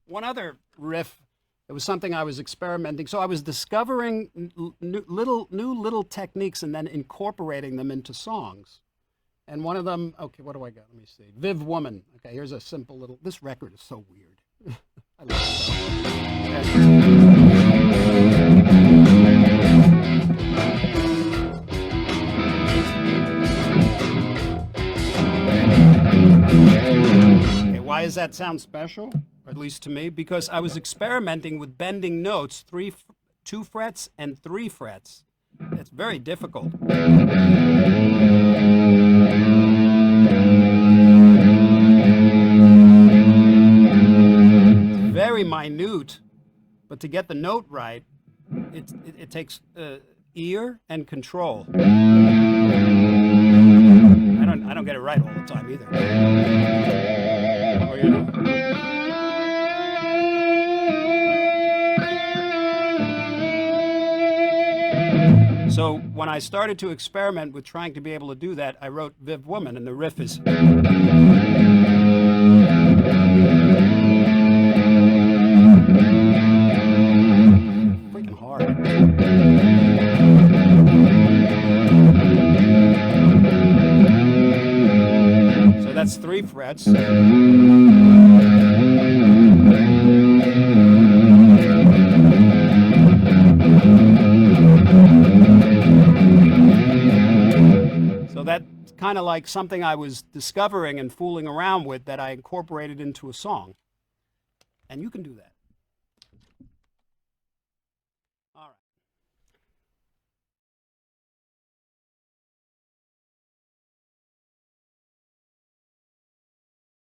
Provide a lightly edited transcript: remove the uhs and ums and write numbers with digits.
one other riff. It was something I was experimenting. So I was discovering new little techniques and then incorporating them into songs. And one of them, okay, what do I got? Let me see. Viv Woman. Okay, here's a simple little, this record is so weird. I love it. Okay, why does that sound special? Or at least to me, because I was experimenting with bending notes, 2 frets and 3 frets. It's very difficult. It's very minute, but to get the note right, it takes ear and control. I don't get it right all the time either. Oh, yeah. So when I started to experiment with trying to be able to do that, I wrote Viv Woman, and the riff is... freaking hard. So that's 3 frets. So that's kind of like something I was discovering and fooling around with that I incorporated into a song. And you can do that.